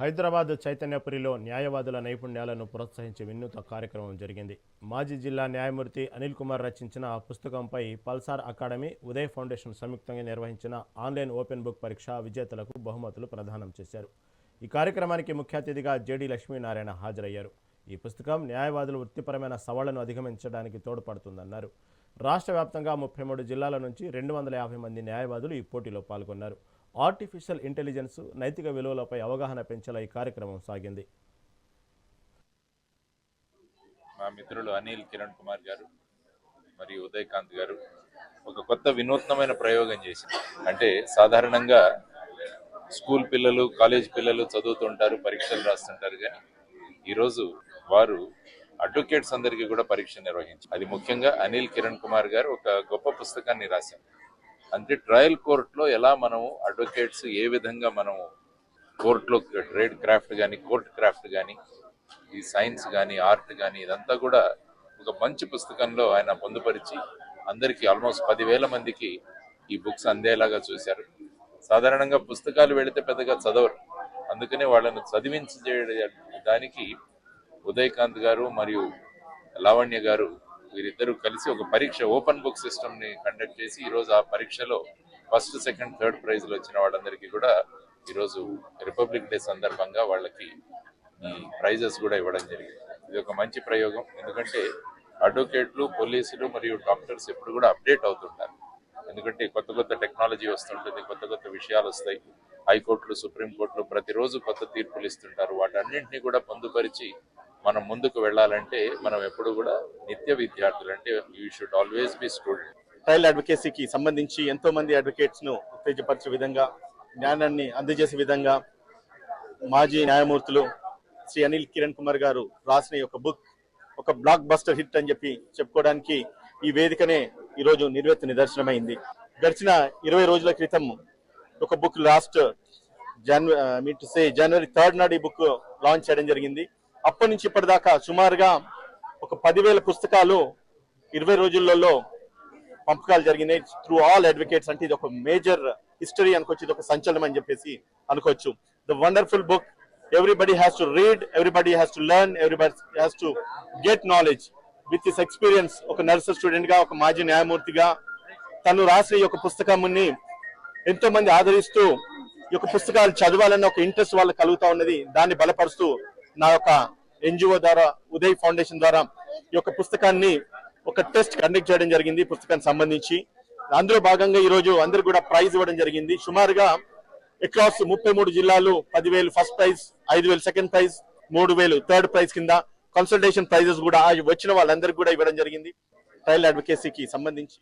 హైదరాబాద్ చైతన్యపురిలో న్యాయవాదుల నైపుణ్యాలను ప్రోత్సహించే వినూత్న కార్యక్రమం జరిగింది. మాజీ జిల్లా న్యాయమూర్తి అనిల్ కుమార్ రచించిన పుస్తకంపై పల్సార్ అకాడమీ, ఉదయ్ ఫౌండేషన్ సంయుక్తంగా నిర్వహించిన ఆన్లైన్ ఓపెన్ బుక్ పరీక్ష విజేతలకు బహుమతులు ప్రదానం చేశారు. ఈ కార్యక్రమానికి ముఖ్య అతిథిగా జేడి లక్ష్మీనారాయణ హాజరయ్యారు. ఈ పుస్తకం న్యాయవాదులు వృత్తిపరమైన సవాళ్లను అధిగమించడానికి తోడ్పడుతుందన్నారు. రాష్ట్ర వ్యాప్తంగా 33 జిల్లాల నుంచి 250 మంది న్యాయవాదులు ఈ పోటీలో పాల్గొన్నారు. ఆర్టిఫిషియల్ ఇంటెలిజెన్స్, నైతిక విలువలపై అవగాహన పెంచేలా ఈ కార్యక్రమం సాగింది. మా మిత్రులు అనిల్ కిరణ్ కుమార్ గారు మరియు ఉదయకాంత్ గారు ఒక కొత్త వినూత్నమైన ప్రయోగం చేశారు. అంటే సాధారణంగా స్కూల్ పిల్లలు, కాలేజ్ పిల్లలు చదువుతుంటారు, పరీక్షలు రాస్తుంటారు. కానీ ఈరోజు వారు అడ్వకేట్స్ అందరికీ కూడా పరీక్ష నిర్వహించారు. అది ముఖ్యంగా అనిల్ కిరణ్ కుమార్ గారు ఒక గొప్ప పుస్తకాన్ని రాశారు. అంటే ట్రయల్ కోర్టులో ఎలా మనము అడ్వకేట్స్ ఏ విధంగా మనము కోర్టులో ట్రేడ్ క్రాఫ్ట్ కానీ, కోర్ట్ క్రాఫ్ట్ కానీ, ఈ సైన్స్ కానీ, ఆర్ట్ కానీ, ఇదంతా కూడా ఒక మంచి పుస్తకంలో ఆయన పొందుపరిచి అందరికీ ఆల్మోస్ట్ 10,000 మందికి ఈ బుక్స్ అందేలాగా చూశారు. సాధారణంగా పుస్తకాలు వెళితే పెద్దగా చదవరు, అందుకనే వాళ్ళను చదివించడానికి ఉదయకాంత్ గారు మరియు లావణ్య గారు వీరిద్దరూ కలిసి ఒక పరీక్ష, ఓపెన్ బుక్ సిస్టమ్ ని కండక్ట్ చేసి ఈరోజు ఆ పరీక్షలో ఫస్ట్, సెకండ్, థర్డ్ ప్రైజ్లు వచ్చిన వాళ్ళందరికీ కూడా ఈరోజు రిపబ్లిక్ డే సందర్భంగా వాళ్ళకి ఈ ప్రైజెస్ కూడా ఇవ్వడం జరిగింది. ఇది ఒక మంచి ప్రయోగం. ఎందుకంటే అడ్వకేట్లు, పోలీసులు మరియు డాక్టర్స్ ఎప్పుడు కూడా అప్డేట్ అవుతుంటారు. ఎందుకంటే కొత్త కొత్త టెక్నాలజీ వస్తుంటుంది, కొత్త కొత్త విషయాలు వస్తాయి. హైకోర్టులు, సుప్రీంకోర్టులు ప్రతిరోజు కొత్త తీర్పులు ఇస్తుంటారు. వాటన్నింటినీ కూడా పొందుపరిచి మనం ముందుకు వెళ్ళాలంటే మనం ఎప్పుడు కూడా నిత్య విద్యార్థులు, అంటే you should always be student. Trial అడ్వకేసీకి సంబంధించి ఎంతో మంది అడ్వకేట్స్ ను ఉత్తేజపరిచే విధంగా, జ్ఞానాన్ని అందజేసే విధంగా మాజీ న్యాయమూర్తులు శ్రీ అనిల్ కిరణ్ కుమార్ గారు రాసిన ఒక బుక్ ఒక బ్లాక్ బస్టర్ హిట్ అని చెప్పి చెప్పుకోవడానికి ఈ వేదికనే ఈరోజు నిర్వెత్త నిదర్శనమైంది. గడిచిన 20 రోజుల క్రితం ఒక బుక్ జనవరి 3 నాడు ఈ బుక్ లాంచ్ చేయడం జరిగింది. అప్పటి నుంచి ఇప్పటిదాకా సుమారుగా ఒక 10,000 పుస్తకాలు 20 రోజులలో పంపకాలు జరిగినాయి త్రూ ఆల్ అడ్వకేట్స్. అంటే ఇది ఒక మేజర్ హిస్టరీ అనుకోవచ్చు, ఇది ఒక సంచలనం అని చెప్పేసి అనుకోవచ్చు. The wonderful book. Everybody has to read, everybody has to learn, everybody has to get knowledge with this experience. ఒక నర్సరీ స్టూడెంట్ గా, ఒక మాజీ న్యాయమూర్తిగా తను రాసిన ఈ యొక్క పుస్తకాన్ని ఎంతో మంది ఆదరిస్తూ ఈ యొక్క పుస్తకాలు చదవాలన్న ఒక ఇంట్రెస్ట్ వాళ్ళకి కలుగుతా ఉన్నది. దాన్ని బలపరుస్తూ నా యొక్క ఎన్జిఓ ద్వారా, ఉదయ్ ఫౌండేషన్ ద్వారా ఈ యొక్క పుస్తకాన్ని ఒక టెస్ట్ కండక్ట్ చేయడం జరిగింది. పుస్తకానికి సంబంధించి అందులో భాగంగా ఈ రోజు అందరు కూడా ప్రైజ్ ఇవ్వడం జరిగింది. సుమారుగా అక్రాస్ 33 జిల్లాలు 10,000 first prize, 5,000 second prize, 3,000 third prize కింద కన్సల్టేషన్ ప్రైజెస్ కూడా వచ్చిన వాళ్ళందరికీ కూడా ఇవ్వడం జరిగింది. ట్రయల్ అడ్వకేసీకి సంబంధించి